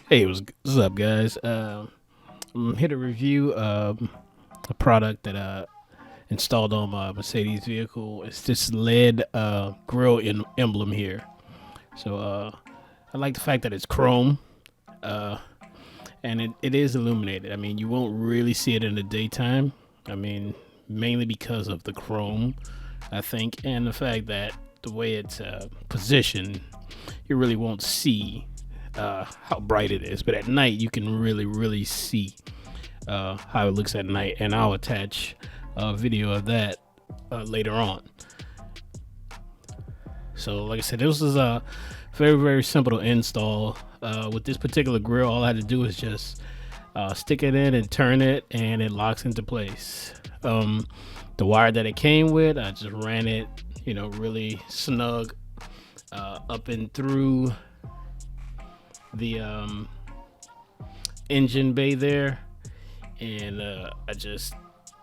Hey, what's up, guys? I'm here to review a product that I installed on my Mercedes vehicle. It's this LED grill in emblem here. So I like the fact that it's chrome uh, and it is illuminated. I mean, you won't really see it in the daytime. I mean, mainly because of the chrome, I think, and the fact that the way it's positioned, you really won't see how bright it is. But at night, you can really see how it looks at night, and I'll attach a video of that later on. So, like I said, this is a very simple to install. With this particular grill, all I had to do is just stick it in and turn it, and it locks into place. The wire that it came with, I just ran it, really snug up and through the engine bay there, and I just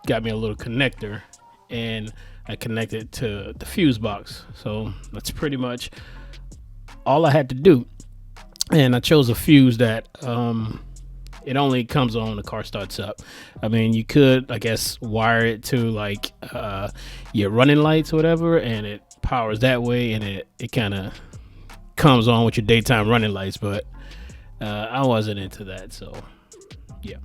got me a little connector and I connected to the fuse box. So that's pretty much all I had to do, and I chose a fuse that it only comes on when the car starts up. I mean, you could, I guess, wire it to like your running lights or whatever, and it powers that way, and it kind of comes on with your daytime running lights. But I wasn't into that, so yeah.